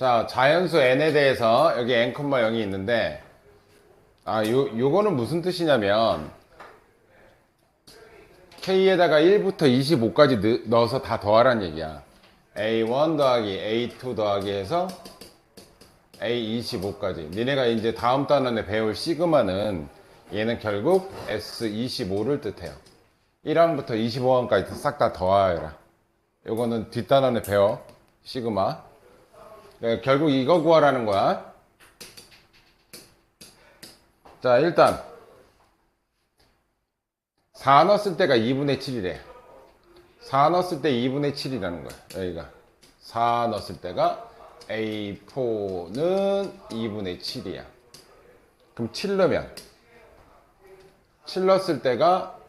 자, 자연수 n에 대해서 여기 n, 0이 있는데, 요거는 무슨 뜻이냐면, k에다가 1부터 25까지 넣어서 다 더하라는 얘기야. a1 더하기 a2 더하기 해서 a25까지. 니네가 이제 다음 단원에 배울 시그마는 얘는 결국 s25를 뜻해요. 1항부터 25항까지 싹 다 더하여라. 요거는 뒷단원에 배워. 시그마. 결국 이거 구하라는 거야. 자, 일단 4 넣었을 때가 2분의 7이래. 4 넣었을 때 2분의 7이라는 거야. 여기가 4 넣었을 때가 A4는 2분의 7이야. 그럼 7 넣으면 7 넣었을 때가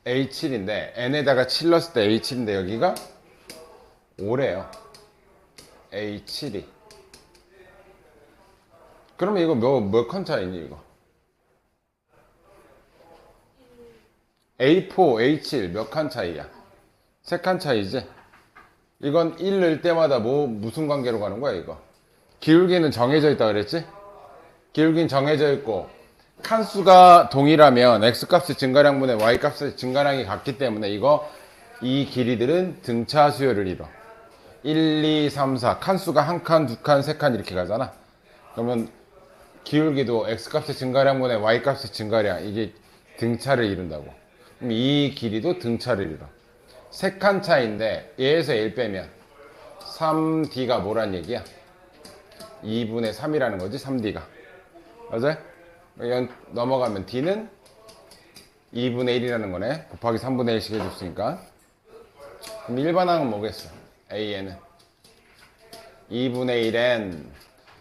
A7인데 N에다가 7 넣었을 때 A7인데 여기가 5래요. A7이. 그러면 이거 몇 칸 차이니 이거? A4, A7 몇 칸 차이야? 3칸 차이지? 이건 1 넣을 때마다 무슨 관계로 가는 거야 이거? 기울기는 정해져 있다 그랬지? 기울기는 정해져 있고 칸수가 동일하면 X값의 증가량분의 Y값의 증가량이 같기 때문에 이 길이들은 등차 수열을 이뤄. 1, 2, 3, 4 칸수가 한 칸, 두 칸, 세 칸 이렇게 가잖아. 그러면 기울기도 X값의 증가량분의 Y값의 증가량 이게 등차를 이룬다고. 그럼 이 길이도 등차를 이뤄. 3칸 차인데 얘에서 1 빼면 3D가 뭐란 얘기야? 2분의 3이라는 거지 3D가. 맞아요? 여기 넘어가면 D는 2분의 1이라는 거네. 곱하기 3분의 1씩 해줬으니까. 그럼 일반항은 뭐겠어? AN은 2분의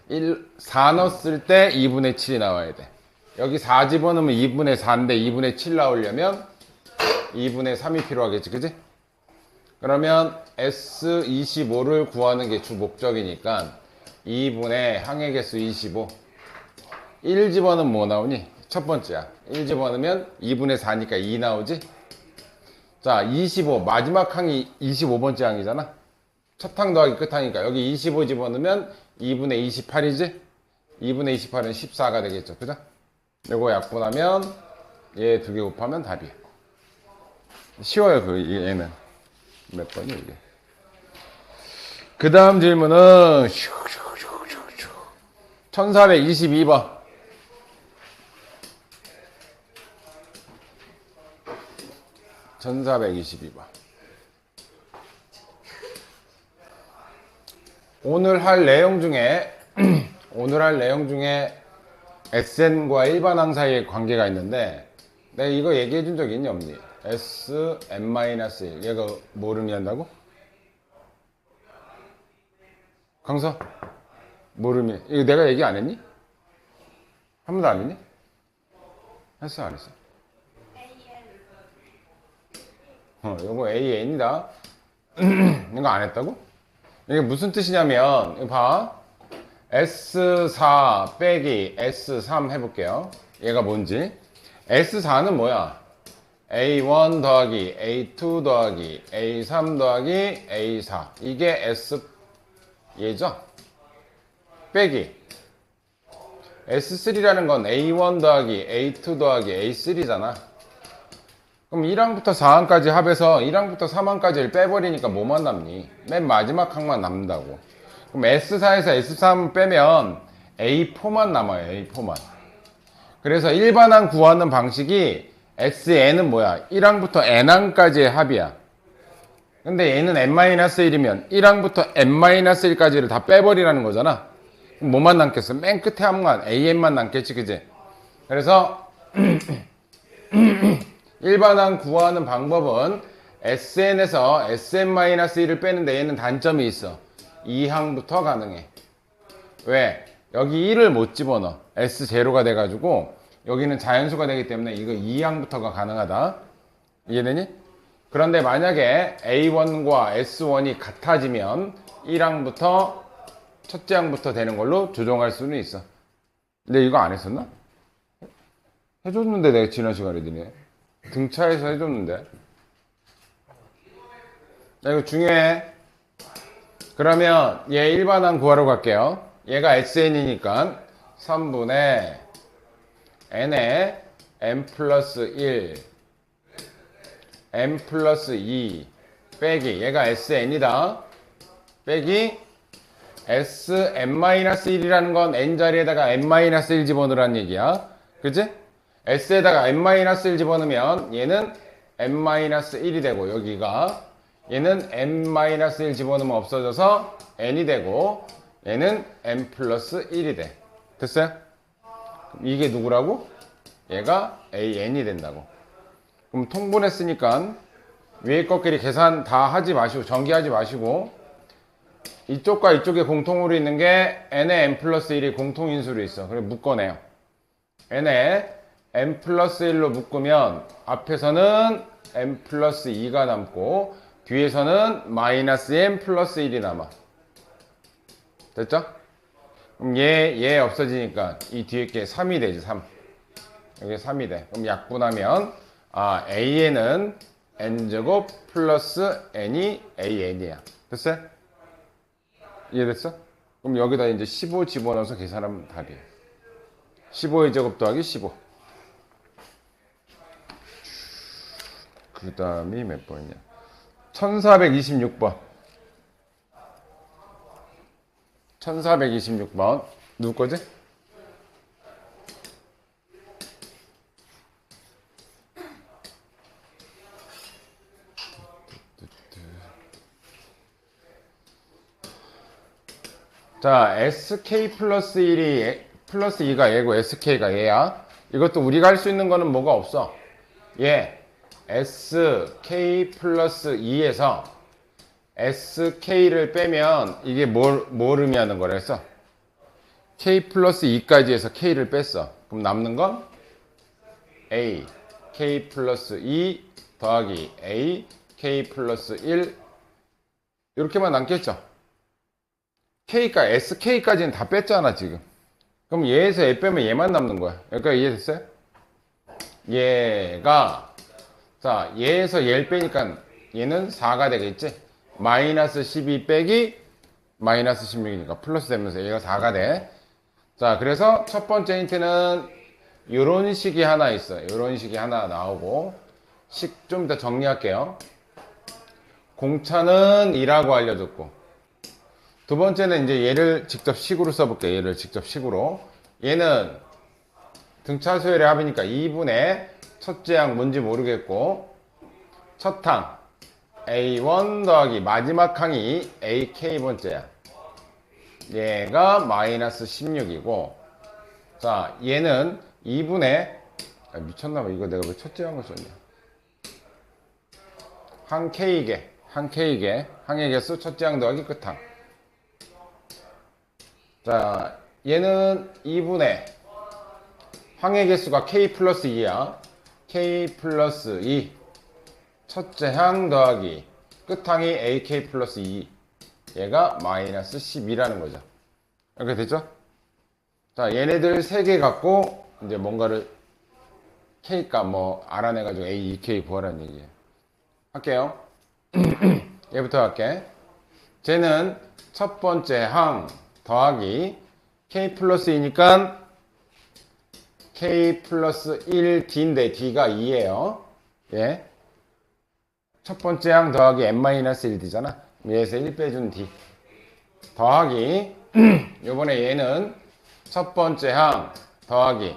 1N 4 넣었을 때 2분의 7이 나와야 돼. 여기 4 집어넣으면 2분의 4인데 2분의 7 나오려면 2분의 3이 필요하겠지, 그지? 그러면 S25를 구하는 게 주 목적이니까 2분의 항의 개수 25 1 집어넣으면 뭐 나오니? 첫 번째야. 1 집어넣으면 2분의 4니까 2 나오지? 자, 25 마지막 항이 25번째 항이잖아. 첫 항 더하기 끝 항이니까 여기 25 집어넣으면 2분의 28이지? 2분의 28은 14가 되겠죠, 그죠? 요거 약분하면 얘 두 개 곱하면 답이야. 쉬워요, 얘는. 몇 번이야, 이게. 그 다음 질문은 1422번. 오늘 할 내용 중에 SN과 일반항 사이의 관계가 있는데 내가 이거 얘기해 준 적 있니 없니? SN-1 얘가 뭐를 의미한다고? 강서? 뭐를 의미해? 이거 내가 얘기 안 했니? 한 번도 안 했니? 했어 안 했어? 요거 AN이다. 이거 안 했다고? 이게 무슨 뜻이냐면 이거 봐. S4 빼기 S3 해볼게요. 얘가 뭔지. S4는 뭐야? A1 더하기 A2 더하기 A3 더하기 A4 이게 S 얘죠? 빼기 S3라는 건 A1 더하기 A2 더하기 A3잖아. 그럼 1항부터 4항까지 합해서 1항부터 3항까지를 빼버리니까 뭐만 남니? 맨 마지막 항만 남는다고. 그럼 S4에서 S3 빼면 A4만 남아요. A4만. 그래서 일반항 구하는 방식이 SN은 뭐야? 1항부터 N항까지의 합이야. 근데 얘는 N-1이면 1항부터 N-1까지를 다 빼버리라는 거잖아. 그럼 뭐만 남겠어? 맨 끝에 항만 AN만 남겠지, 그지? 그래서 일반항 구하는 방법은 SN에서 SN-1을 빼는데 얘는 단점이 있어. 2항부터 가능해. 왜? 여기 1을 못 집어넣어. S0가 돼가지고 여기는 자연수가 되기 때문에 이거 2항부터가 가능하다. 이해되니? 그런데 만약에 A1과 S1이 같아지면 1항부터 첫째 항부터 되는 걸로 조정할 수는 있어. 근데 이거 안 했었나? 해줬는데 내가 지난 시간에 니네 등차에서 해줬는데. 야, 이거 중요해. 그러면 얘 일반항 구하러 갈게요. 얘가 SN이니까 3분의 n에 n 플러스 1, n 플러스 2 빼기 얘가 SN이다. 빼기 Sn-1이라는 건 n자리에다가 n-1 집어넣으라는 얘기야. 그치? S에다가 n-1 집어넣으면 얘는 n-1이 되고 여기가 얘는 n-1 집어넣으면 없어져서 n이 되고 얘는 n 플러스 1이 돼. 됐어요? 이게 누구라고? 얘가 an이 된다고. 그럼 통분했으니까 위에 것끼리 계산 다 하지 마시고 전개하지 마시고 이쪽과 이쪽에 공통으로 있는 게 n에 n 플러스 1이 공통인수로 있어. 그래서 묶어내요. n에 n 플러스 1로 묶으면 앞에서는 n 플러스 2가 남고 뒤에서는 마이너스 n 플러스 1이 남아. 됐죠? 그럼 얘 없어지니까 이 뒤에 게 3이 되지. 3. 여기 3이 돼. 그럼 약분하면 a는 n제곱 플러스 n이 an이야. 됐어요? 이해됐어? 그럼 여기다 이제 15 집어넣어서 계산하면 답이에요. 15의 제곱 더하기 15. 그 다음이 몇 번이냐? 1426번. 1426번. 누구 거지? 자, SK 플러스 1이 플러스 2가 얘고 SK가 얘야. 이것도 우리가 할 수 있는 거는 뭐가 없어. 얘 SK 플러스 2에서 SK를 빼면 이게 뭘 의미하는 거랬어? K 플러스 2까지 해서 K를 뺐어. 그럼 남는 건 A K 플러스 2 더하기 A K 플러스 1 이렇게만 남겠죠. K가 SK까지는 다 뺐잖아 지금. 그럼 얘에서 얘 빼면 얘만 남는 거야. 여기까지 이해됐어요? 얘가 자 얘에서 얘를 빼니까 얘는 4가 되겠지. 마이너스 12 빼기 마이너스 16이니까 플러스 되면서 얘가 4가 돼. 자 그래서 첫 번째 힌트는 요런 식이 하나 있어요. 요런 식이 하나 나오고 식 좀 이따 정리할게요. 공차는 2라고 알려줬고 두 번째는 이제 얘를 직접 식으로 써볼게요. 얘를 직접 식으로. 얘는 등차 수열의 합이니까 2분의 첫째 항 뭔지 모르겠고 첫 항 A1 더하기 마지막 항이 AK번째야. 얘가 마이너스 16이고 자 얘는 2분의 미쳤나봐. 이거 내가 왜 첫째 항을 썼냐. 항 K개 항의 개수 첫째 항 더하기 끝항. 자, 얘는 2분의 항의 개수가 K 플러스 2야. K 플러스 2 첫째 항 더하기 끝항이 AK 플러스 2 얘가 마이너스 12라는 거죠. 이렇게 됐죠? 자, 얘네들 3개 갖고 이제 뭔가를 K값 뭐 알아내가지고 A, EK 구하라는 얘기예요. 할게요. 얘부터 할게. 쟤는 첫 번째 항 더하기 K 플러스 2니까 K 플러스 1D인데 D가 2예요. 예. 첫 번째 항 더하기 n-1D잖아. 얘에서 1 빼준 D. 더하기 요번에 얘는 첫 번째 항 더하기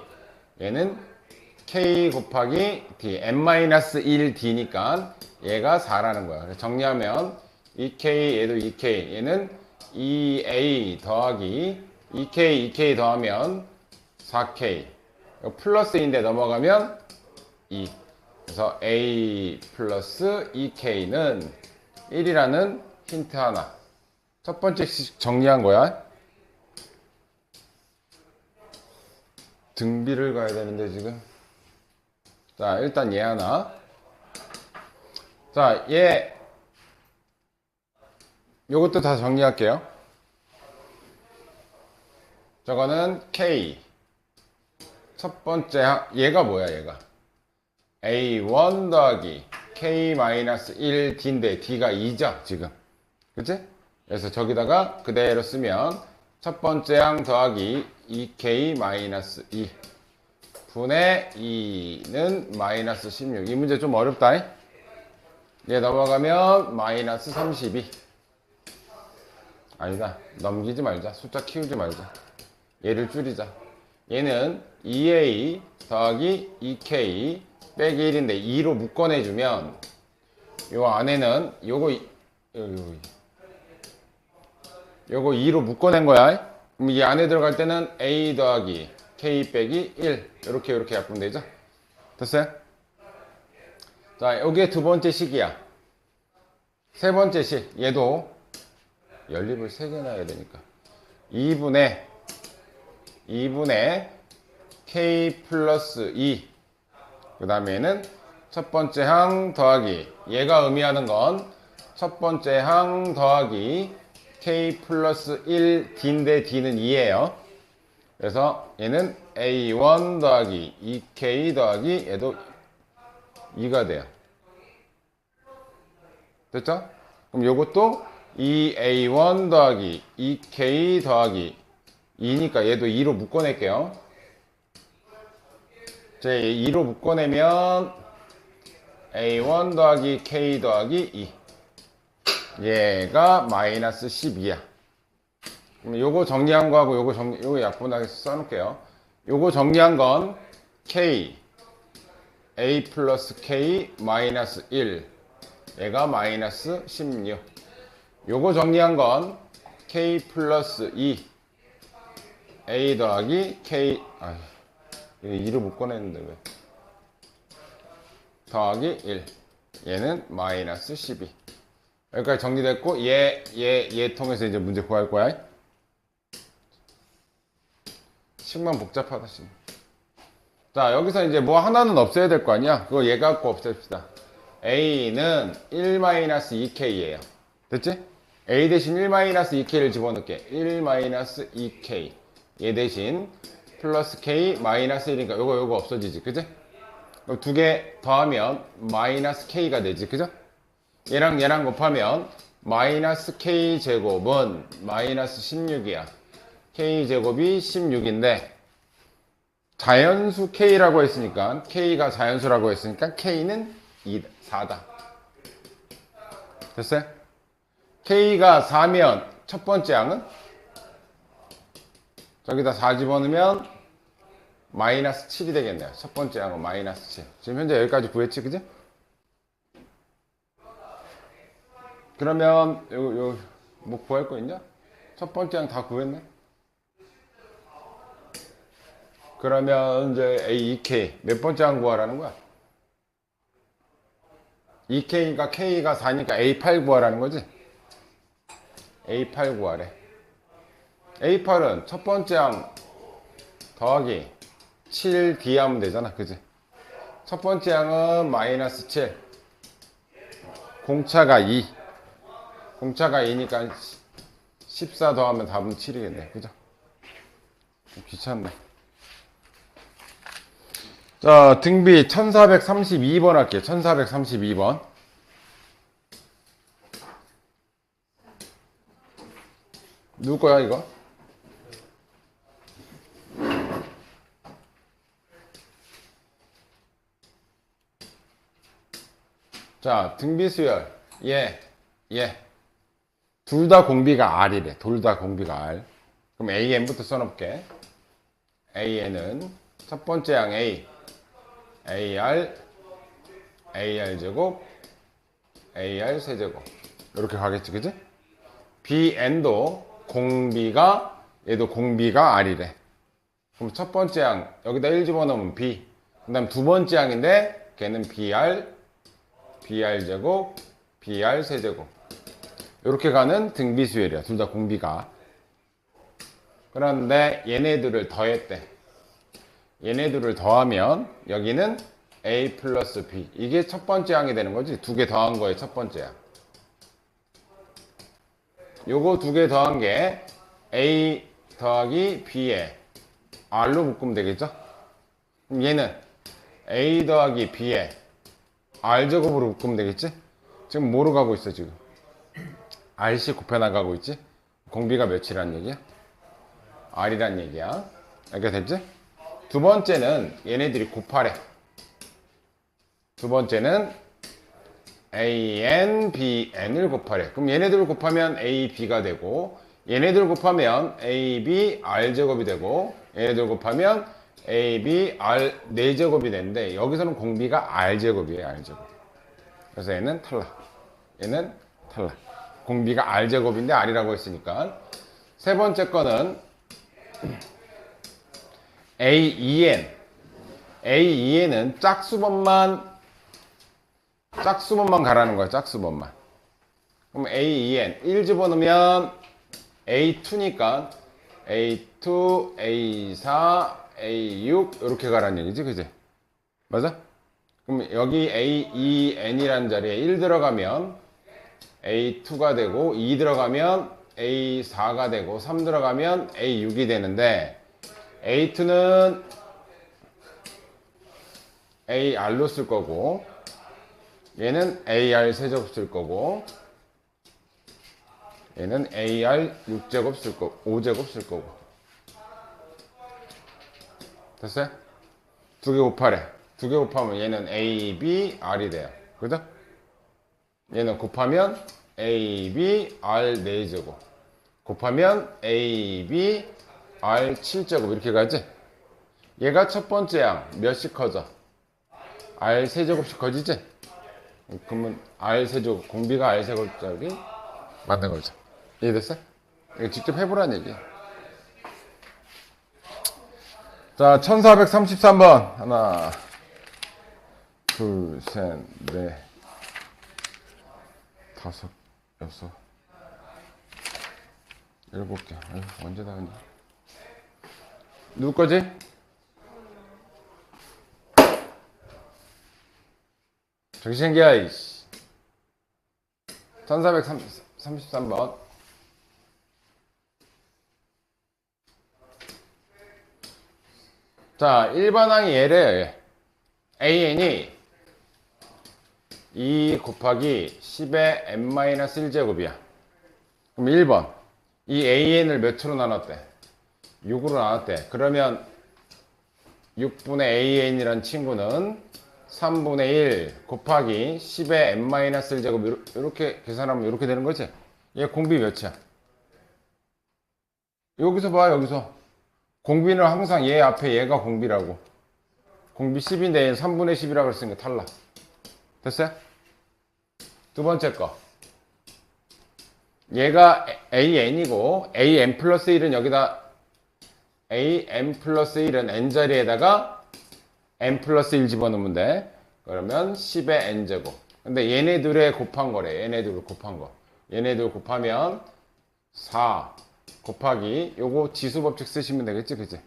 얘는 K 곱하기 D n-1D니까 얘가 4라는 거야. 그래서 정리하면 2K 얘도 2K 얘는 2A 더하기 2K 더하면 4K 플러스인데 넘어가면 2 그래서 A 플러스 2K는 1이라는 힌트 하나. 첫 번째 정리한 거야. 등비를 가야 되는데 지금. 자 일단 얘 하나. 자 얘 요것도 다 정리할게요. 저거는 K 첫 번째 얘가 뭐야 얘가 A1 더하기 K-1D인데 D가 2죠 지금. 그치? 그래서 저기다가 그대로 쓰면 첫 번째 항 더하기 2k 마이너스 2 분의 2는 마이너스 16. 이 문제 좀 어렵다. 얘 넘어가면 마이너스 32. 아니다. 넘기지 말자. 숫자 키우지 말자. 얘를 줄이자. 얘는 2a 더하기 2k 빼기 1인데 2로 묶어내주면 요 안에는 요거 2로 묶어낸 거야. 그럼 이 안에 들어갈 때는 a 더하기 k 빼기 1 이렇게 약분 되죠. 됐어요? 자, 요게 두 번째 식이야. 세 번째 식, 얘도 연립을 3개 놔야 되니까 2분의 k 플러스 2. 그 다음에는 첫 번째 항 더하기, 얘가 의미하는 건 첫 번째 항 더하기 k 플러스 1 d인데 d는 2예요. 그래서 얘는 a1 더하기 2k 더하기 얘도 2가 돼요. 됐죠? 그럼 요것도 2a1 더하기 2k 더하기 2니까 얘도 2로 묶어낼게요. 제 2로 묶어내면 a1 더하기 k 더하기 2. 얘가 마이너스 12야. 그럼 요거 정리한 거하고 요거 약분하게 써놓을게요. 요거 정리한 건 k, a 플러스 k 마이너스 1. 얘가 마이너스 16. 요거 정리한 건 k 플러스 2, a 더하기 k, 이거 2로 묶어냈는데 왜? 더하기 1. 얘는 마이너스 12. 여기까지 정리됐고, 얘 통해서 이제 문제 구할 거야. 식만 복잡하다, 식. 자, 여기서 이제 뭐 하나는 없애야 될 거 아니야? 그거 얘 갖고 없앱시다. a는 1-2k예요. 됐지? a 대신 1-2k를 집어넣을게. 1-2k. 얘 대신 플러스 k 마이너스 1이니까 요거 없어지지. 그지? 두 개 더하면 마이너스 k가 되지. 그죠? 얘랑 곱하면 마이너스 k 제곱은 마이너스 16이야. k 제곱이 16인데 자연수 k라고 했으니까 k가 자연수라고 했으니까 k는 4다. 됐어요? k가 4면 첫 번째 항은 저기다 4 집어넣으면 마이너스 7이 되겠네요. 첫 번째 항은 마이너스 7. 지금 현재 여기까지 구했지, 그지? 그러면 뭐 구할 거 있냐? 첫 번째 항 다 구했네. 그러면 이제 A2K 몇 번째 항 구하라는 거야? 2K니까 K가 4니까 A8 구하라는 거지? A8 구하래. A8은 첫 번째 항 더하기 7D 하면 되잖아, 그지? 첫 번째 항은 마이너스 7. 공차가 2. 공차가 2니까 14 더하면 답은 7이겠네. 그죠? 귀찮네. 자, 등비 1432번 할게요. 1432번. 누구 거야, 이거? 자, 등비 수열. 얘. 둘 다 공비가 R이래. 둘 다 공비가 R. 그럼 AN부터 써놓을게. AN은 첫 번째 항 A, AR, AR 제곱, AR 세제곱. 이렇게 가겠지, 그지? BN도 공비가, 얘도 공비가 R이래. 그럼 첫 번째 항, 여기다 1 집어넣으면 B. 그 다음 두 번째 항인데, 걔는 BR, BR 제곱, BR 세제곱. 이렇게 가는 등비수열이야. 둘 다 공비가. 그런데 얘네들을 더했대. 얘네들을 더하면 여기는 A 플러스 B. 이게 첫 번째 항이 되는 거지. 두 개 더한 거에 첫 번째야. 요거 두 개 더한 게 A 더하기 B에 R로 묶으면 되겠죠? 그럼 얘는 A 더하기 B에 R 제곱으로 묶으면 되겠지? 지금 뭐로 가고 있어, 지금? R씩 곱해나가고 있지? 공비가 몇이란 얘기야? R이란 얘기야. 이렇게 됐지? 두 번째는 얘네들이 곱하래. 두 번째는 AN, BN을 곱하래. 그럼 얘네들을 곱하면 AB가 되고, 얘네들을 곱하면 AB, R제곱이 되고, 얘네들 곱하면 AB, R 4제곱이 되는데, 여기서는 공비가 R제곱이에요, R제곱. 그래서 얘는 탈락. 얘는 탈락. 공비가 R제곱인데 R이라고 했으니까. 세 번째 거는 AEN. AEN은 짝수번만 가라는 거야, 짝수번만. 그럼 AEN 1 집어넣으면 A2니까 A2, A4, A6 이렇게 가라는 얘기지, 그지? 맞아? 그럼 여기 AEN이라는 자리에 1 들어가면 A2가 되고, 2 들어가면 A4가 되고, 3 들어가면 A6이 되는데, A2는 AR로 쓸 거고, 얘는 AR 세제곱 쓸 거고, 얘는 AR 6제곱 쓸 거고, 5제곱 쓸 거고. 됐어요? 두 개 곱하래. 두 개 곱하면 얘는 AB, R이 돼요. 그죠? 얘는 곱하면 AB, R 4제곱. 곱하면 AB, R 7제곱. 이렇게 가지? 얘가 첫 번째 양 몇씩 커져? R 세제곱씩 커지지? 그러면 R 세제곱, 공비가 R 세제곱짜리 맞는 거죠. 이해됐어? 이거 직접 해보라는 얘기. 자, 1433번. 하나, 둘, 셋, 넷, 다섯, 여섯, 일곱 개. 아유, 언제 다 했냐? 누구 거지? 정신기야, 이씨. 1433번. 자, 일반항이 얘래. AN이 2 곱하기 10의 n-1제곱이야. 그럼 1번. 이 AN을 몇으로 나눴대? 6으로 나눴대. 그러면 6분의 AN이란 친구는 3분의 1 곱하기 10의 n-1제곱 이렇게 계산하면 이렇게 되는 거지? 얘 공비 몇이야? 여기서 봐, 여기서. 공비는 항상 얘 앞에 얘가 공비라고. 공비 10인데 얘는 3분의 10이라고 그랬으니까 탈락. 됐어요? 두 번째 거. 얘가 AN이고 AN 플러스 1은 여기다 AN 플러스 1은 n자리에다가 n 플러스 1 집어넣으면 돼. 그러면 10의 n제곱. 근데 얘네들에 곱한 거래. 얘네들을 곱한 거. 얘네들 곱하면 4 곱하기 요거 지수법칙 쓰시면 되겠지, 그치?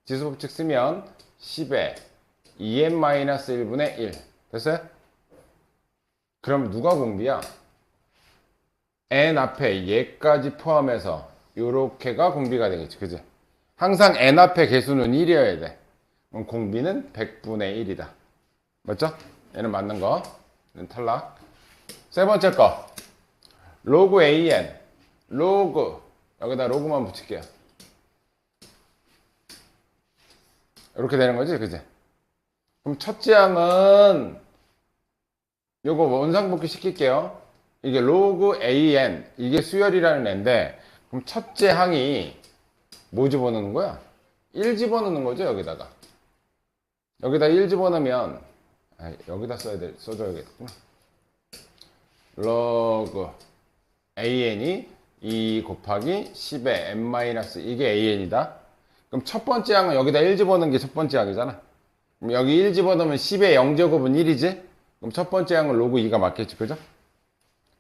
지수법칙 쓰면 10의 2n-1분의 1 됐어요? 그럼 누가 공비야? n 앞에 얘까지 포함해서 요렇게가 공비가 되겠지, 그치? 항상 n 앞에 개수는 1이어야 돼. 그럼 공비는 100분의 1이다. 맞죠? 얘는 맞는 거. 얘는 탈락. 세 번째 거. 로그 AN. 로그. 여기다 로그만 붙일게요. 이렇게 되는 거지, 그지? 그럼 첫째 항은 요거 원상복귀 시킬게요. 이게 로그 AN. 이게 수열이라는 애인데, 그럼 첫째 항이 뭐 집어넣는 거야? 1 집어넣는 거죠, 여기다가. 여기다 1 집어넣으면, 여기다 써줘야겠구나. 로그 AN이 2 곱하기 10의 n- 이게 AN이다. 그럼 첫 번째 항은 여기다 1 집어넣는 게 첫 번째 항이잖아. 그럼 여기 1 집어넣으면 10의 0제곱은 1이지? 그럼 첫 번째 항은 로그 2가 맞겠지, 그죠?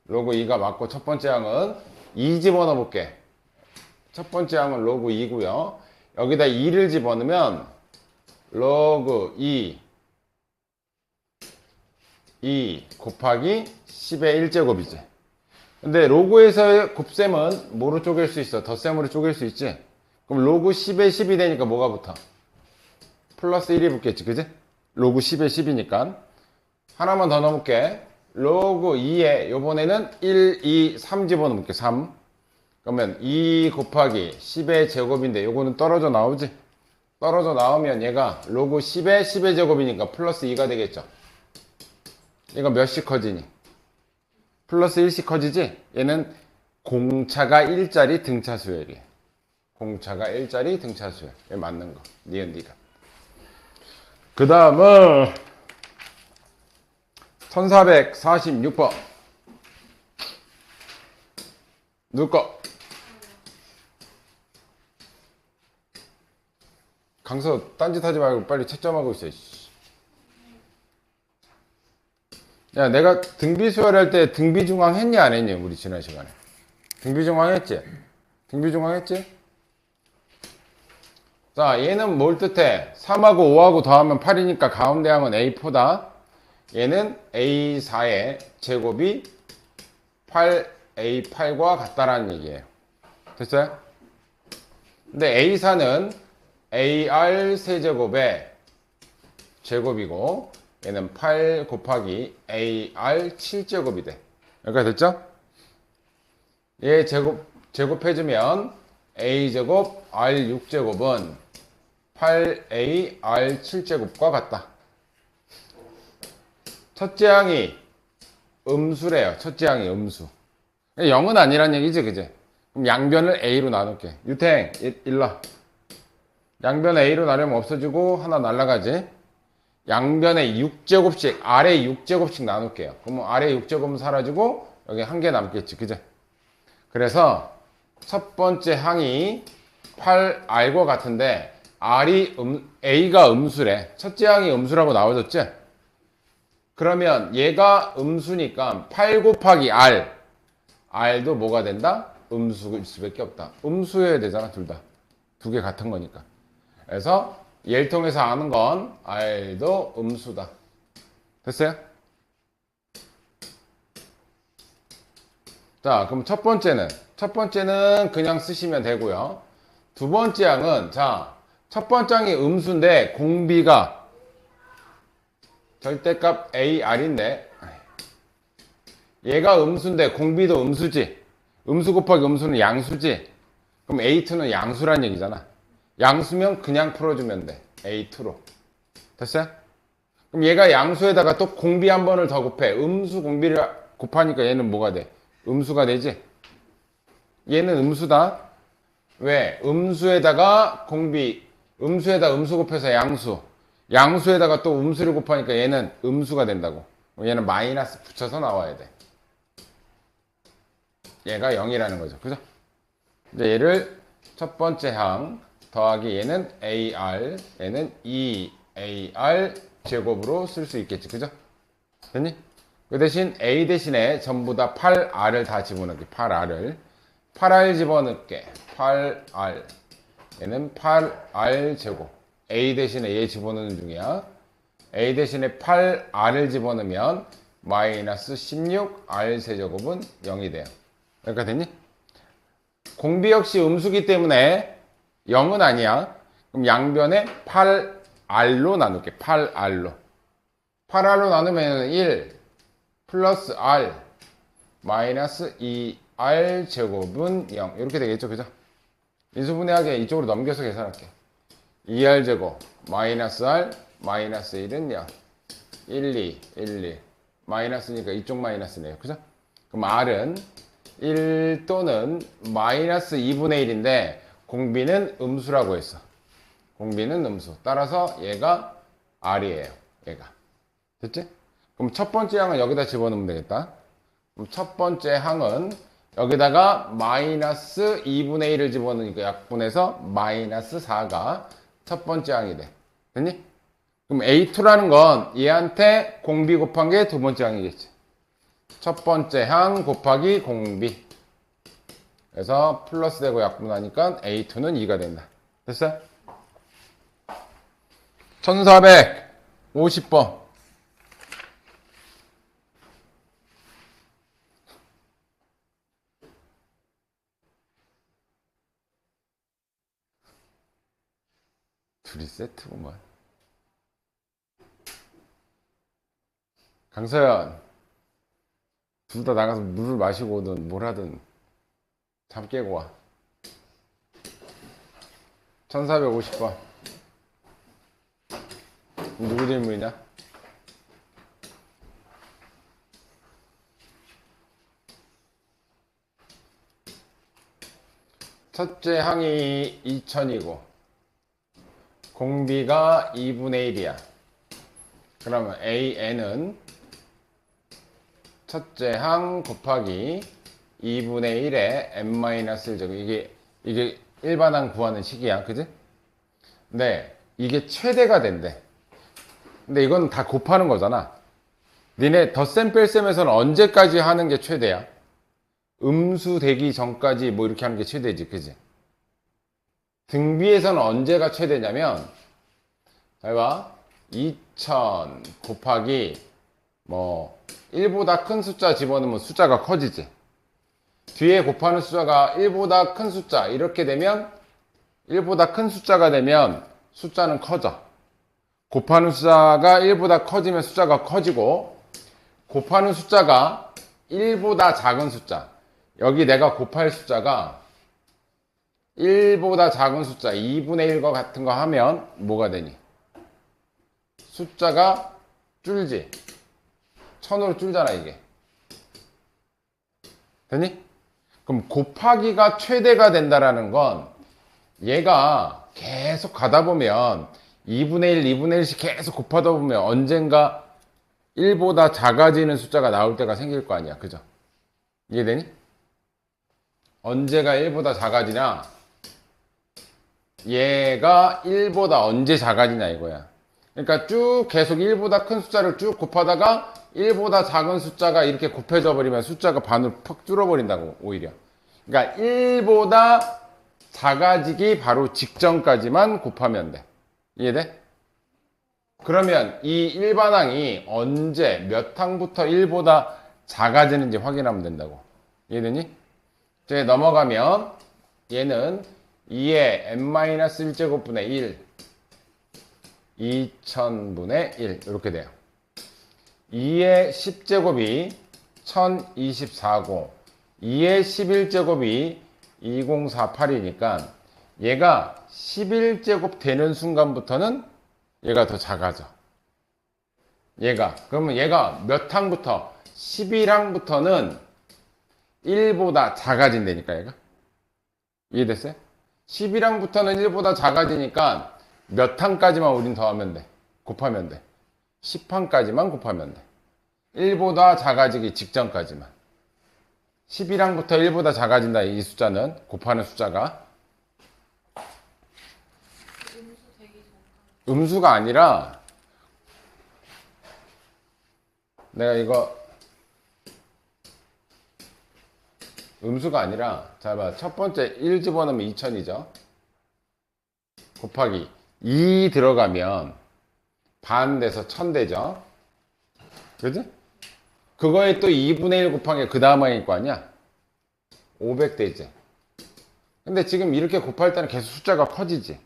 로그 2가 맞고 첫 번째 항은 2 집어넣어 볼게. 첫 번째 항은 로그 2고요. 여기다 2를 집어넣으면 로그 2 곱하기 10의 1제곱이지. 근데 로그에서의 곱셈은 뭐로 쪼갤 수 있어? 덧셈으로 쪼갤 수 있지? 그럼 로그 10에 10이 되니까 뭐가 붙어? 플러스 1이 붙겠지, 그지? 로그 10에 10이니까. 하나만 더 넣어볼게. 로그 2에 요번에는 1, 2, 3 집어넣을게. 3. 그러면 2 곱하기 10의 제곱인데 요거는 떨어져 나오지? 떨어져 나오면 얘가 로그 10의 10의 제곱이니까 플러스 2가 되겠죠. 얘가 몇씩 커지니? 플러스 1씩 커지지? 얘는 공차가 1짜리 등차수예요. 이게. 공차가 1짜리 등차수예요. 얘 맞는 거. 니은 니가. 그 다음은 1446번 누구 거? 강서 딴짓하지 말고 빨리 채점하고 있어. 야, 내가 등비수열 할 때 등비중앙 했니 안 했니? 우리 지난 시간에 등비중앙 했지? 등비중앙 했지? 자, 얘는 뭘 뜻해? 3하고 5하고 더하면 8이니까 가운데 항은 A4다. 얘는 A4의 제곱이 8A8과 같다라는 얘기예요. 됐어요? 근데 A4는 AR 세제곱의 제곱이고 얘는 8 곱하기 AR 7제곱이 돼. 여기까지 됐죠? 얘 제곱해주면 A제곱 R 6제곱은 8A R 7제곱과 같다. 첫째 항이 음수래요. 첫째 항이 음수. 0은 아니란 얘기지, 그지? 그럼 양변을 A로 나눌게. 유탱, 일러. 양변 A로 나누면 없어지고 하나 날라가지. 양변에 6제곱씩, 아래 6제곱씩 나눌게요. 그러면 아래 6제곱은 사라지고 여기 한 개 남겠지, 그죠? 그래서 첫 번째 항이 8R과 같은데 A가 음수래. 첫째 항이 음수라고 나와줬지? 그러면 얘가 음수니까 8 곱하기 R. R도 뭐가 된다? 음수일 수밖에 없다. 음수여야 되잖아, 둘 다. 두 개 같은 거니까. 그래서 얘를 통해서 아는 건 R도 음수다. 됐어요? 자, 그럼 첫 번째는 그냥 쓰시면 되고요. 두 번째 항은, 자, 첫 번째 항이 음수인데 공비가 절대값 AR인데 얘가 음수인데 공비도 음수지. 음수 곱하기 음수는 양수지. 그럼 A2는 양수란 얘기잖아. 양수면 그냥 풀어주면 돼. A2로. 됐어요? 그럼 얘가 양수에다가 또 공비 한 번을 더 곱해. 음수 공비를 곱하니까 얘는 뭐가 돼? 음수가 되지? 얘는 음수다. 왜? 음수에다가 공비, 음수에다 음수 곱해서 양수. 양수에다가 또 음수를 곱하니까 얘는 음수가 된다고. 얘는 마이너스 붙여서 나와야 돼. 얘가 0이라는 거죠. 그죠? 이제 얘를 첫 번째 항 더하기 얘는 AR, 얘는 2AR 제곱으로 쓸 수 있겠지. 그죠? 됐니? 그 대신 A 대신에 전부 다 8R을 다 집어넣을게. 8R을. 8R 집어넣을게. 8R. 얘는 8R 제곱. A 대신에 얘 집어넣는 중이야. A 대신에 8R을 집어넣으면 마이너스 16R 세제곱은 0이 돼요. 여기까지 됐니? 공비 역시 음수기 때문에 0은 아니야. 그럼 양변에 8R로 나눌게. 8R로. 8R로 나누면 1 플러스 R 마이너스 2R 제곱은 0. 이렇게 되겠죠. 그죠? 인수분해하게 이쪽으로 넘겨서 계산할게. 2R 제곱 마이너스 R 마이너스 1은 0. 1, 2, 1, 1. 마이너스니까 이쪽 마이너스네요. 그죠? 그럼 R은 1 또는 마이너스 2분의 1인데 공비는 음수라고 했어. 공비는 음수. 따라서 얘가 R이에요. 얘가. 됐지? 그럼 첫 번째 항은 여기다 집어넣으면 되겠다. 그럼 첫 번째 항은 여기다가 마이너스 2분의 1을 집어넣으니까 약분해서 마이너스 4가 첫 번째 항이 돼. 됐니? 그럼 A2라는 건 얘한테 공비 곱한 게 두 번째 항이겠지. 첫 번째 항 곱하기 공비. 그래서 플러스 되고 약분하니까 A2는 2가 된다. 됐어요? 1450번. 둘이 세트구만. 강서연, 둘 다 나가서 물을 마시고 오든 뭘 하든 잠 깨고 와. 1450번. 누구 질문이냐? 첫째 항이 2000이고 공비가 2분의 1이야. 그러면 AN은 첫째 항 곱하기 2분의 1에 n-1제곱. 이게 일반항 구하는 식이야. 그지? 근데 이게 최대가 된대. 근데 이건 다 곱하는 거잖아. 니네 덧셈 뺄셈에서는 언제까지 하는 게 최대야? 음수 되기 전까지 뭐 이렇게 하는 게 최대지. 그지? 등비에서는 언제가 최대냐면, 잘 봐. 2000 곱하기 뭐 1보다 큰 숫자 집어넣으면 숫자가 커지지. 뒤에 곱하는 숫자가 1보다 큰 숫자 이렇게 되면 1보다 큰 숫자가 되면 숫자는 커져. 곱하는 숫자가 1보다 커지면 숫자가 커지고, 곱하는 숫자가 1보다 작은 숫자, 여기 내가 곱할 숫자가 1보다 작은 숫자 2분의 1과 같은 거 하면 뭐가 되니? 숫자가 줄지. 1000으로 줄잖아 이게. 되니? 그럼 곱하기가 최대가 된다라는 건 얘가 계속 가다 보면 2분의 1, 2분의 1씩 계속 곱하다 보면 언젠가 1보다 작아지는 숫자가 나올 때가 생길 거 아니야. 그죠? 이해되니? 언제가 1보다 작아지냐? 얘가 1보다 언제 작아지냐 이거야. 그러니까 쭉 계속 1보다 큰 숫자를 쭉 곱하다가 1보다 작은 숫자가 이렇게 곱해져 버리면 숫자가 반으로 퍽 줄어버린다고, 오히려. 그러니까 1보다 작아지기 바로 직전까지만 곱하면 돼. 이해돼? 그러면 이 일반항이 언제 몇 항부터 1보다 작아지는지 확인하면 된다고. 이해되니? 이제 넘어가면 얘는 2의 n-1제곱분의 1 2000분의 1 이렇게 돼요. 2의 10제곱이 1024고 2의 11제곱이 2048이니까 얘가 11제곱 되는 순간부터는 얘가 더 작아져. 그러면 얘가 몇 항부터? 11항부터는 1보다 작아진다니까 얘가. 이해됐어요? 11항부터는 1보다 작아지니까 몇 항까지만 우린 더하면 돼. 곱하면 돼. 10항까지만 곱하면 돼. 1보다 작아지기 직전까지만. 11항부터 1보다 작아진다 이 숫자는, 곱하는 숫자가. 음수가 아니라 내가 이거 음수가 아니라, 자 봐, 첫 번째 1 집어넣으면 2000이죠. 곱하기 2 들어가면 반 돼서 1000 되죠. 그지? 그거에 또 2분의 1 곱하기 그 다음 항일 거 아니야? 500 되지. 근데 지금 이렇게 곱할 때는 계속 숫자가 커지지.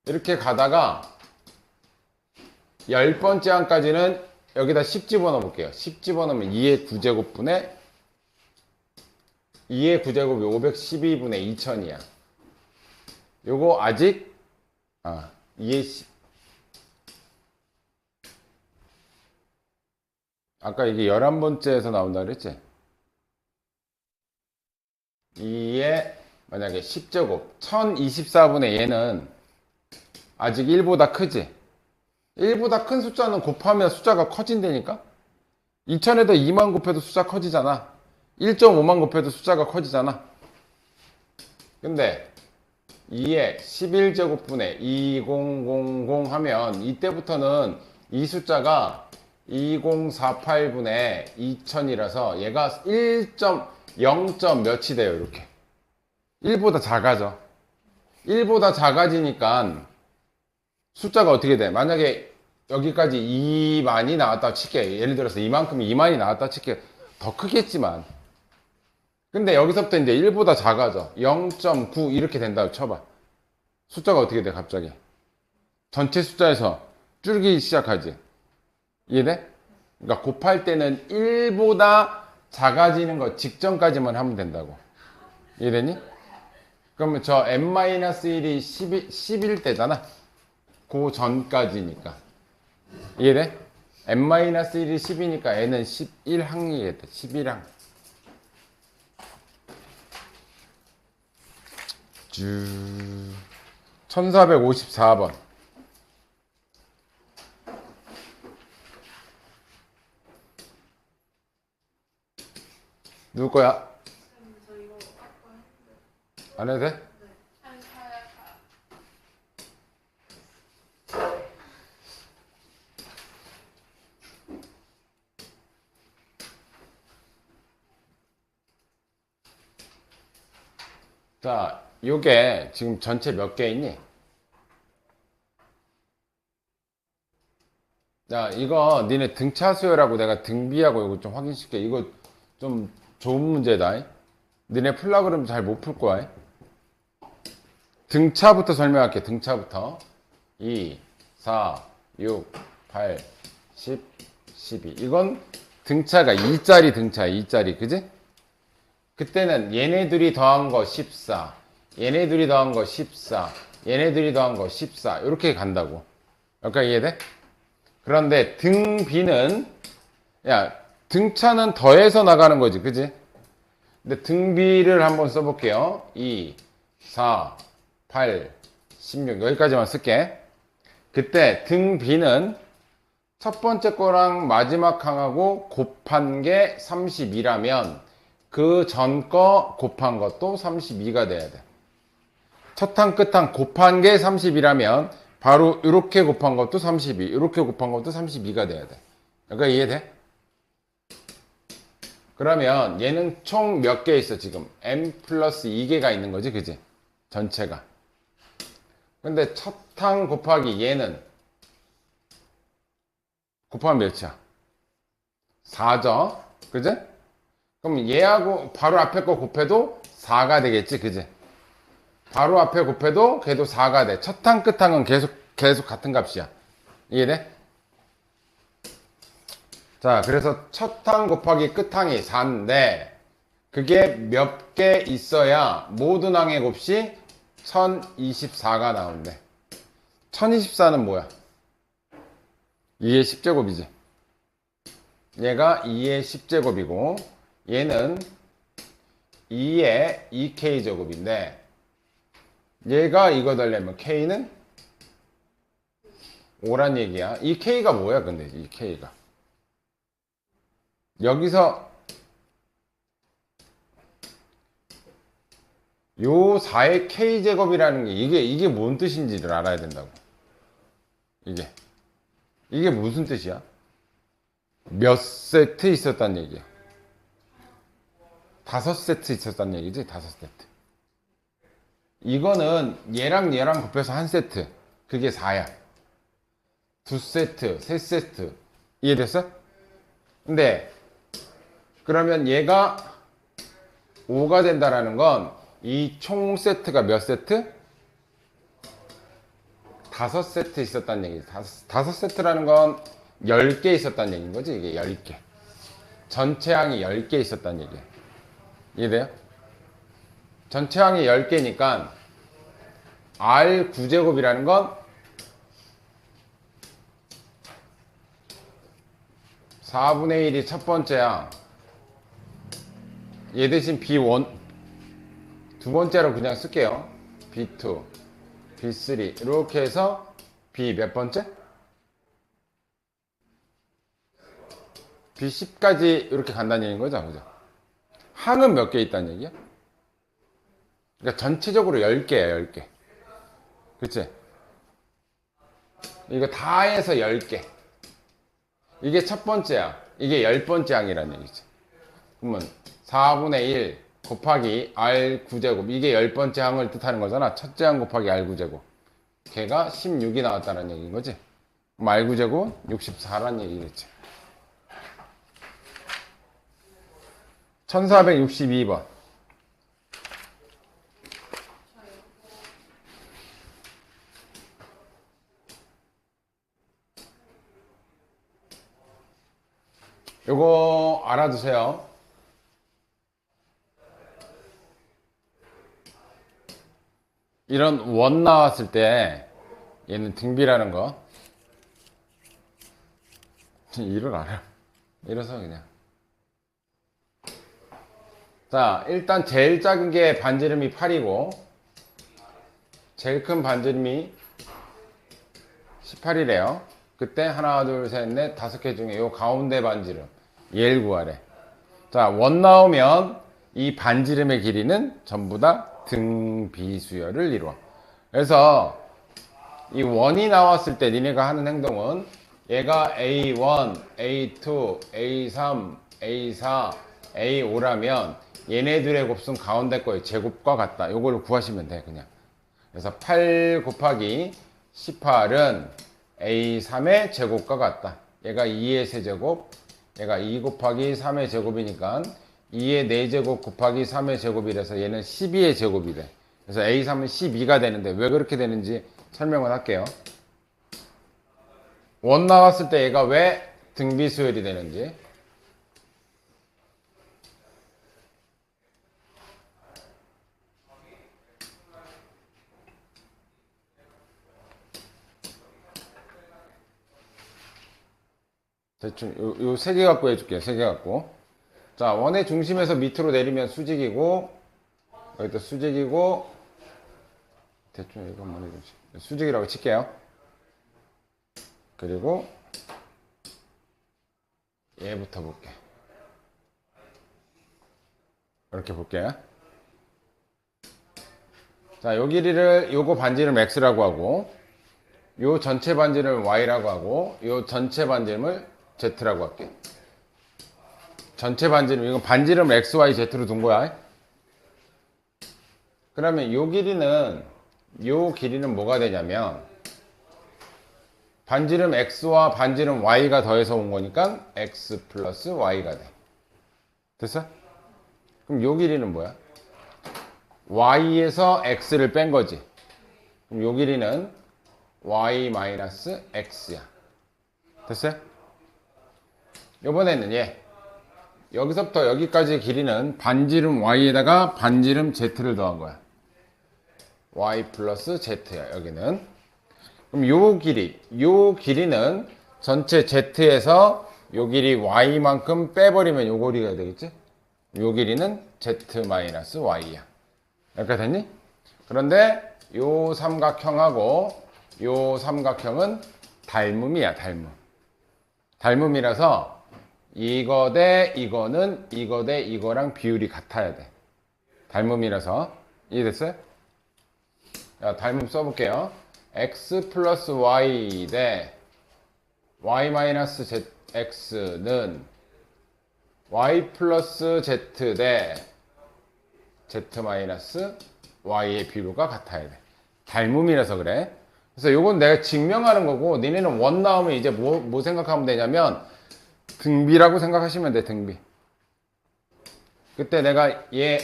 이렇게 가다가 10번째 항까지는 여기다 10 집어넣어 볼게요. 10 집어넣으면 2의 9제곱분의 2의 9제곱이 512분의 2000이야. 요거 아직 2의 10 아까 이게 11번째에서 나온다 그랬지? 2의 만약에 10제곱 1024분의 얘는 아직 1보다 크지? 1보다 큰 숫자는 곱하면 숫자가 커진다니까? 2000에다 2만 곱해도 숫자 커지잖아. 1.5만 곱해도 숫자가 커지잖아. 근데 2에 11제곱분의 2000 하면 이때부터는 이 숫자가 2048분의 2000이라서 얘가 1.0. 몇이 돼요. 이렇게 1보다 작아져. 1보다 작아지니까 숫자가 어떻게 돼? 만약에 여기까지 2만이 나왔다 칠게. 예를 들어서 이만큼 2만이 나왔다 칠게. 더 크겠지만. 근데 여기서부터 이제 1보다 작아져. 0.9 이렇게 된다고 쳐봐. 숫자가 어떻게 돼, 갑자기? 전체 숫자에서 줄기 시작하지. 이해돼? 그러니까 곱할 때는 1보다 작아지는 거 직전까지만 하면 된다고. 이해되니? 그러면 저 n-1이 10일 때잖아. 그 전까지니까. 이해돼? n-1이 10이니까 n은 11항이겠다. 11항. 1454번. 누구 거야? 안 해도 돼? 자, 요게 지금 전체 몇 개 있니? 자, 이거 니네 등차 수열하고 내가 등비하고 이거 좀 확인시켜. 이거 좀 좋은 문제다. 니네 풀라 그러면 잘 못 풀 거야. 등차부터 설명할게. 등차부터. 2, 4, 6, 8, 10, 12. 이건 등차가 2짜리 등차, 2짜리. 그지? 그때는 얘네들이 더한 거 14, 얘네들이 더한 거 14, 얘네들이 더한 거 14. 이렇게 간다고. 여기까지 이해돼? 그런데 등비는, 야, 등차는 더해서 나가는 거지. 그지? 근데 등비를 한번 써볼게요. 2, 4, 8, 16. 여기까지만 쓸게. 그때 등비는 첫 번째 거랑 마지막 항하고 곱한 게 32라면 그 전 거 곱한 것도 32가 돼야 돼. 첫 항, 끝 항 곱한 게 32라면 바로 이렇게 곱한 것도 32, 이렇게 곱한 것도 32가 돼야 돼. 그러니까 이해돼? 그러면 얘는 총 몇 개 있어 지금? m 플러스 2개가 있는 거지, 그지? 전체가. 근데 첫 항 곱하기 얘는 곱하면 몇이야? 4죠? 그지? 그럼 얘하고 바로 앞에 거 곱해도 4가 되겠지, 그지? 바로 앞에 곱해도 걔도 4가 돼. 첫 항, 끝 항은 계속 같은 값이야. 이해돼? 자, 그래서 첫 항 곱하기 끝 항이 4인데, 그게 몇 개 있어야 모든 항의 곱이 1024가 나온대. 1024는 뭐야? 2의 10제곱이지. 얘가 2의 10제곱이고, 얘는 2의 2k제곱인데, 얘가 이거 되려면 k는 5란 얘기야. 이 k가 뭐야, 근데 이 k가. 여기서 요 4의 k제곱이라는 게 이게 뭔 뜻인지를 알아야 된다고. 이게 무슨 뜻이야? 몇 세트 있었단 얘기야. 5세트 있었단 얘기지. 5세트. 이거는 얘랑 곱해서 한 세트. 그게 4야. 2세트, 3세트. 이해됐어? 근데 그러면 얘가 5가 된다라는 건 이 총 세트가 몇 세트? 5세트 있었단 얘기지. 5세트라는 건 10개 있었단 얘기인 거지. 이게 10개. 전체 항이 10개 있었단 얘기야. 이해돼요? 전체 항이 10개니까 R 9제곱이라는 건 4분의 1이 첫 번째 항. 얘 대신 B1 두 번째로 그냥 쓸게요. B2, B3 이렇게 해서 B 몇 번째? B10까지 이렇게 간다는 얘기인 거죠. 그죠? 항은 몇 개 있다는 얘기야? 그러니까 전체적으로 10개야, 10개. 그치? 이거 다 해서 10개. 이게 첫 번째야. 이게 10번째 항이라는 얘기지. 그러면 4분의 1 곱하기 R9제곱. 이게 10번째 항을 뜻하는 거잖아. 첫째 항 곱하기 R9제곱. 걔가 16이 나왔다는 얘기인 거지. 그럼 R9제곱 64란 얘기겠지. 1462번. 요거 알아두세요. 이런 원 나왔을 때 얘는 등비라는 거 이를 알아. 이래서 그냥 자 일단 제일 작은 게 반지름이 8이고 제일 큰 반지름이 18이래요. 그때 하나 둘 셋 넷 다섯 개 중에 요 가운데 반지름 얘를 구하래. 자 원 나오면 이 반지름의 길이는 전부 다 등비수열을 이루어. 그래서 이 원이 나왔을 때 니네가 하는 행동은 얘가 A1, A2, A3, A4, A5라면 얘네들의 곱수는 가운데 거의 제곱과 같다. 요걸 구하시면 돼 그냥. 그래서 8 곱하기 18은 A3의 제곱과 같다. 얘가 2의 세제곱, 얘가 2 곱하기 3의 제곱이니까 2의 4제곱 곱하기 3의 제곱이라서 얘는 12의 제곱이래. 그래서 A3은 12가 되는데 왜 그렇게 되는지 설명을 할게요. 원 나왔을 때 얘가 왜 등비수열이 되는지. 대충 요 세 개 갖고 해줄게요. 세 개 갖고. 자 원의 중심에서 밑으로 내리면 수직이고 여기도 수직이고 대충 이거 한번 해주시 수직이라고 칠게요. 그리고 얘부터 볼게. 이렇게 볼게요. 자, 요 길이를 요거 반지름 x라고 하고 요 전체 반지름을 y라고 하고 요 전체 반지름을 z라고 할게. 전체 반지름 이건 반지름 x, y, z로 둔 거야. 그러면 요 길이는 뭐가 되냐면 반지름 x와 반지름 y가 더해서 온 거니까 x 플러스 y가 돼. 됐어? 그럼 요 길이는 뭐야? y에서 x를 뺀 거지. 그럼 요 길이는 y 마이너스 x야. 됐어요? 요번에는 얘 여기서부터 여기까지의 길이는 반지름 y에다가 반지름 z를 더한 거야. y 플러스 z야 여기는. 그럼 요 길이는 전체 z에서 요 길이 y만큼 빼버리면 요 길이가 되겠지? 요 길이는 z 마이너스 y야. 이렇게 됐니? 그런데 요 삼각형하고 요 삼각형은 닮음이야, 닮음. 닮음이라서 이거 대 이거는 이거 대 이거랑 비율이 같아야 돼. 닮음이라서. 이해됐어요? 자, 닮음 써볼게요. x 플러스 y 대 y 마이너스 x는 y 플러스 z 대 z 마이너스 y의 비율과 같아야 돼. 닮음이라서 그래. 그래서 요건 내가 증명하는 거고 니네는 원 나오면 이제 뭐 생각하면 되냐면 등비라고 생각하시면 돼. 등비. 그때 내가 얘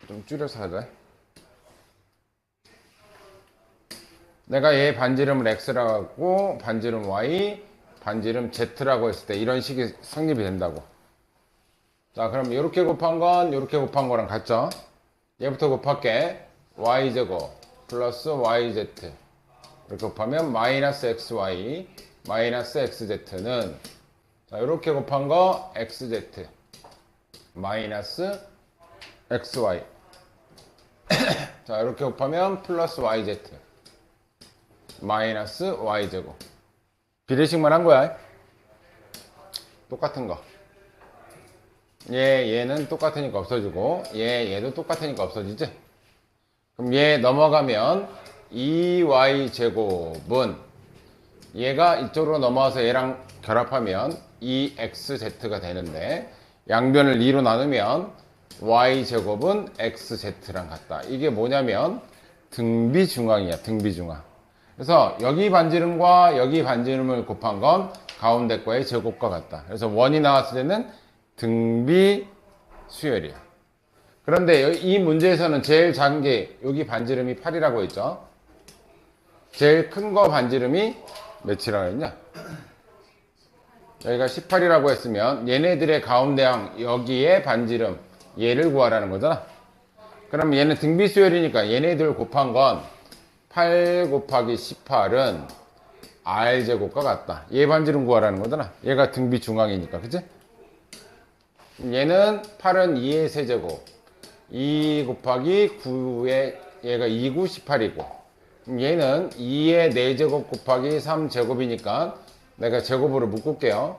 좀 줄여서 하자. 내가 얘 반지름을 x라고 하고 반지름 y, 반지름 z라고 했을 때 이런 식이 성립이 된다고. 자 그럼 이렇게 곱한 건 이렇게 곱한 거랑 같죠? 얘부터 곱할게. y제곱 플러스 yz 이렇게 곱하면 마이너스 xy 마이너스 xz는 자 이렇게 곱한 거 xz 마이너스 xy 자 이렇게 곱하면 플러스 yz 마이너스 y제곱. 비례식만 한 거야. 똑같은 거. 얘는 똑같으니까 없어지고 얘도 똑같으니까 없어지지. 그럼 얘 넘어가면 2y제곱은 얘가 이쪽으로 넘어와서 얘랑 결합하면 2xz가 되는데 양변을 2로 나누면 y제곱은 xz랑 같다. 이게 뭐냐면 등비중앙이야. 등비중앙. 그래서 여기 반지름과 여기 반지름을 곱한 건 가운데 거의 제곱과 같다. 그래서 원이 나왔을 때는 등비 수열이야. 그런데 이 문제에서는 제일 작은 게 여기 반지름이 8이라고 했죠. 제일 큰 거 반지름이 몇이라고 했냐? 여기가 18이라고 했으면 얘네들의 가운데항 여기에 반지름 얘를 구하라는 거잖아. 그럼 얘는 등비 수열이니까 얘네들 곱한 건 8 곱하기 18은 r제곱과 같다. 얘 반지름 구하라는 거잖아. 얘가 등비 중앙이니까, 그치? 얘는 8은 2의 세제곱, 2 곱하기 9의 얘가 2, 9, 18이고, 얘는 2의 4제곱 곱하기 3제곱이니까 내가 제곱으로 묶을게요.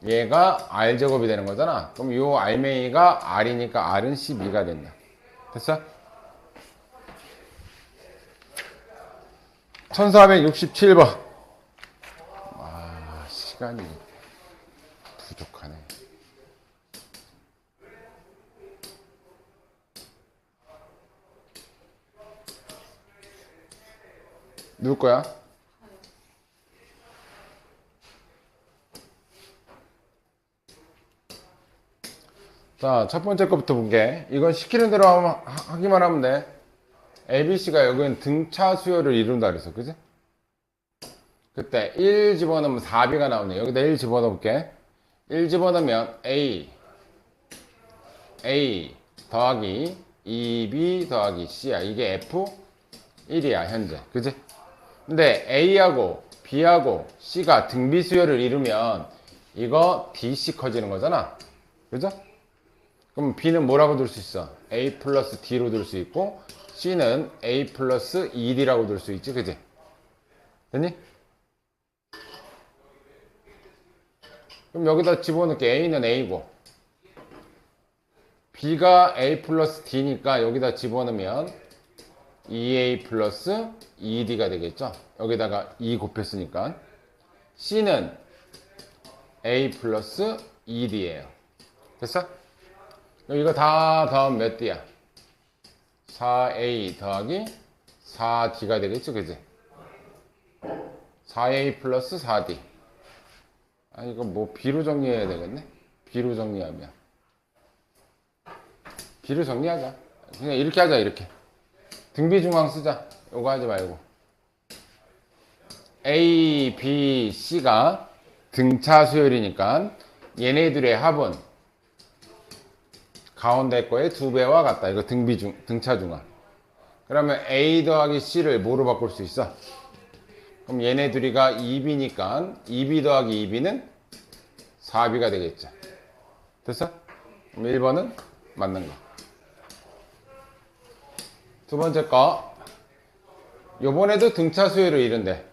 얘가 r제곱이 되는 거잖아. 그럼 요 r명이가 r이니까 r은 12가 된다. 됐어? 1467번. 아, 시간이 부족하네. 누구 거야? 자, 첫 번째 거부터 볼게. 이건 시키는 대로 하기만 하면 돼. ABC가 여기는 등차 수열을 이룬다 그랬어. 그지? 그때 1 집어넣으면 4B가 나오네. 여기다 1 집어넣을게. 1 집어넣으면 A 더하기 2B 더하기 C야. 이게 F1이야, 현재. 그지? 근데 A하고 B하고 C가 등비 수열을 이루면 이거 DC 커지는 거잖아. 그죠? 그럼 B는 뭐라고 둘 수 있어? A 플러스 D로 둘 수 있고 C는 A 플러스 2D라고 둘 수 있지, 그지? 됐니? 그럼 여기다 집어넣을게. A는 A고 B가 A 플러스 D니까 여기다 집어넣으면 2A 플러스 2D가 되겠죠? 여기다가 2 곱했으니까. C는 A 플러스 2D예요. 됐어? 이거 다 더하면 몇 D야? 4A 더하기 4D가 되겠죠, 그지? 4A 플러스 4D. 아, 이거 뭐 B로 정리해야 되겠네? B로 정리하면. B로 정리하자. 그냥 이렇게 하자, 이렇게. 등비 중앙 쓰자. 요거 하지 말고. A, B, C가 등차 수열이니까 얘네들의 합은 가운데 거의 2배와 같다. 이거 등차 중앙. 그러면 A 더하기 C를 뭐로 바꿀 수 있어? 그럼 얘네 둘이가 2B니까 2B 더하기 2B는 4B가 되겠죠. 됐어? 그럼 1번은 맞는 거. 두 번째 거. 요번에도 등차 수열을 이룬대.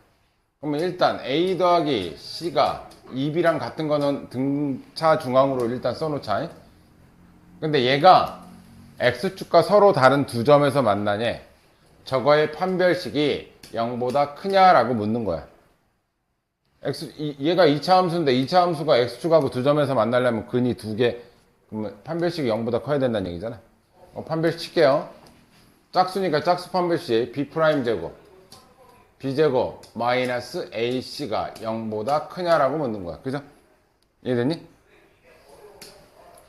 그러면 일단 A 더하기 C가 2B랑 같은 거는 등차 중앙으로 일단 써놓자. 근데 얘가 X축과 서로 다른 두 점에서 만나냐? 저거의 판별식이 0보다 크냐라고 묻는 거야. 얘가 2차 함수인데 2차 함수가 X축하고 두 점에서 만나려면 근이 두 개, 그러면 판별식이 0보다 커야 된다는 얘기잖아. 판별식 칠게요. 짝수니까 짝수 판별식 B'제곱 B제곱 마이너스 AC가 0보다 크냐라고 묻는 거야. 그죠? 이해됐니?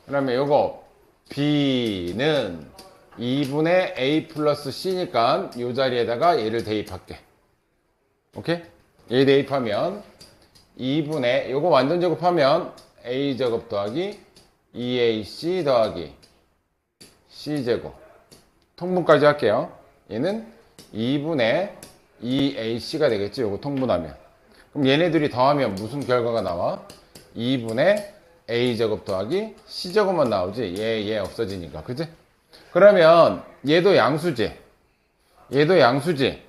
그러면 요거 B는 2분의 A 플러스 C니까 이 자리에다가 얘를 대입할게. 오케이? 얘 대입하면 2분의 요거 완전 제곱하면 A제곱 더하기 2AC 더하기 C제곱 통분까지 할게요. 얘는 2분의 2AC가 되겠지. 요거 통분하면. 그럼 얘네들이 더하면 무슨 결과가 나와? 2분의 A제곱 더하기 C제곱만 나오지. 얘 없어지니까. 그치? 그러면 얘도 양수지. 얘도 양수지.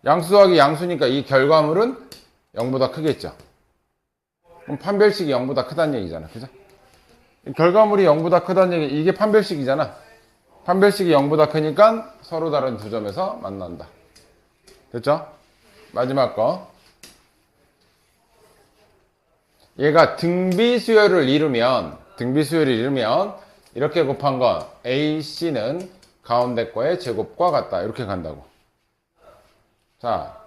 양수하기 양수니까 이 결과물은 0보다 크겠죠. 그럼 판별식이 0보다 크다는 얘기잖아. 그죠? 결과물이 0보다 크다는 얘기, 이게 판별식이잖아. 판별식이 0보다 크니까 서로 다른 두 점에서 만난다. 됐죠? 마지막 거. 얘가 등비수열을 이루면 이렇게 곱한 건 AC는 가운데 거의 제곱과 같다. 이렇게 간다고. 자,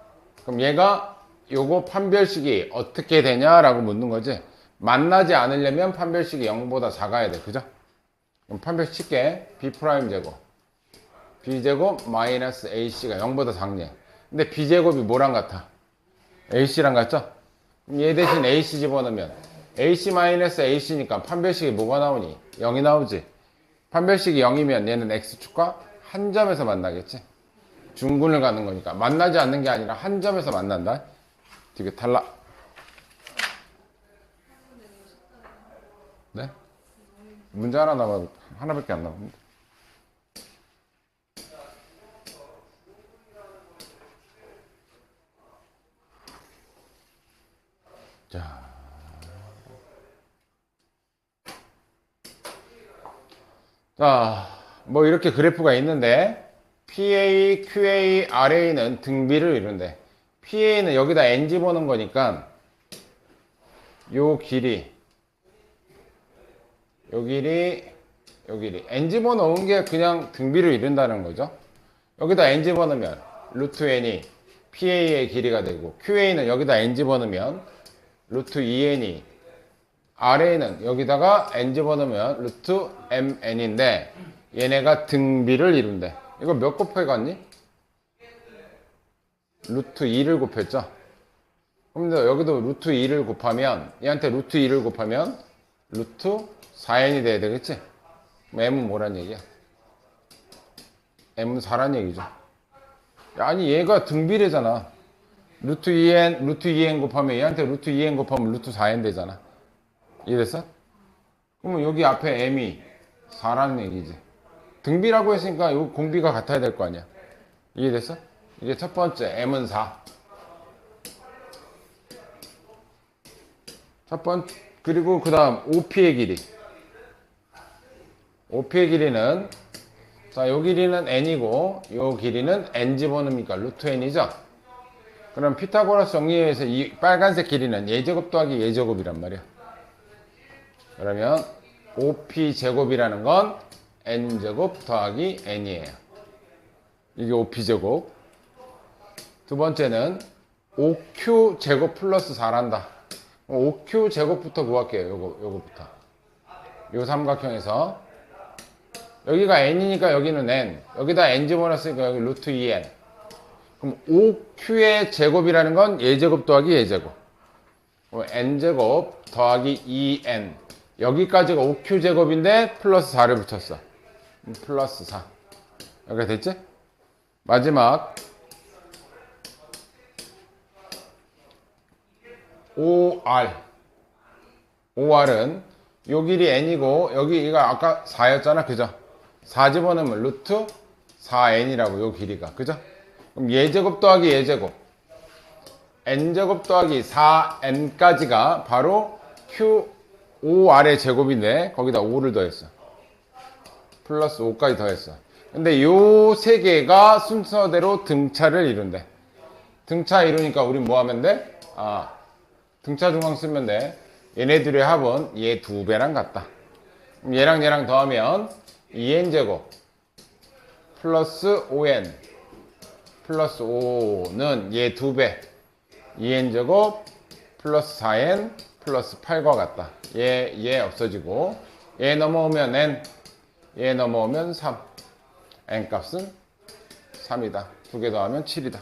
그럼 얘가 요거 판별식이 어떻게 되냐라고 묻는 거지. 만나지 않으려면 판별식이 0보다 작아야 돼. 그죠? 그럼 판별식 칠게. B'제곱 B제곱 마이너스 AC가 0보다 작네. 근데 B제곱이 뭐랑 같아? AC랑 같죠? 얘 대신 AC 집어넣으면 AC-AC니까 판별식이 뭐가 나오니? 0이 나오지. 판별식이 0이면 얘는 X축과 한 점에서 만나겠지. 중군을 가는 거니까 만나지 않는 게 아니라 한 점에서 만난다. 되게 탈락. 네? 문제 하나 남아, 하나밖에 안 남았는데. 자, 뭐 이렇게 그래프가 있는데 PA, QA, RA는 등비를 이룬대. PA는 여기다 N 집어넣은 거니까 요 길이, 요 길이, 요 길이 N 집어넣은 게 그냥 등비를 이룬다는 거죠. 여기다 N 집어넣으면 루트 N이 PA의 길이가 되고 QA는 여기다 N 집어넣으면 루트 2N이 RA는 여기다가 N 집어넣으면 루트 MN인데 얘네가 등비를 이룬대. 이거 몇 곱해갔니? 루트 2를 곱했죠. 그럼 여기도 루트 2를 곱하면 얘한테 루트 2를 곱하면 루트 4n이 돼야 되겠지? M은 뭐란 얘기야? M은 4란 얘기죠. 아니 얘가 등비례잖아. 루트 2n 곱하면 얘한테 루트 2n 곱하면 루트 4n 되잖아. 이해됐어? 그러면 여기 앞에 m이 4라는 얘기지. 등비라고 했으니까 이 공비가 같아야 될 거 아니야. 이해됐어? 이게 첫 번째 m은 4. 첫 번째, 그리고 그 다음 OP의 길이. OP의 길이는, 자, 요 길이는 n이고 요 길이는 n 집어넣으니까 루트 n이죠. 그럼 피타고라스 정리에 의해서 이 빨간색 길이는 예제곱 더하기 예제곱이란 말이야. 그러면 OP 제곱이라는 건 n제곱 더하기 n이에요. 이게 OP 제곱. 두 번째는 OQ 제곱 플러스 4란다. OQ 제곱부터 구할게요. 요거부터. 요 삼각형에서 여기가 n이니까 여기는 n. 여기다 n 집어넣었으니까 여기 루트 2n. 그럼 OQ의 제곱이라는 건 예제곱 더하기 예제곱. n제곱 더하기 2n. 여기까지가 OQ 제곱인데 플러스 4를 붙였어. 플러스 4. 여기가 됐지? 마지막 OR은 요 길이 n이고 여기가 아까 4였잖아. 그죠? 4 집어넣으면 루트 4n이라고 요 길이가. 그죠? 그럼 예제곱 더하기 예제곱 n제곱 더하기 4n까지가 바로 OR의 제곱인데 거기다 5를 더했어. 플러스 5까지 더했어. 근데 요 세 개가 순서대로 등차를 이룬대. 등차 이루니까 우린 뭐 하면 돼? 등차 중앙 쓰면 돼. 얘네들의 합은 얘 2배랑 같다. 그럼 얘랑 얘랑 더하면 2n제곱 플러스 5n 플러스 5는 얘 2배 2n제곱 플러스 4n 플러스 8과 같다. 얘 없어지고 얘 넘어오면 n, 얘 넘어오면 3. n 값은 3이다. 2개 더하면 7이다.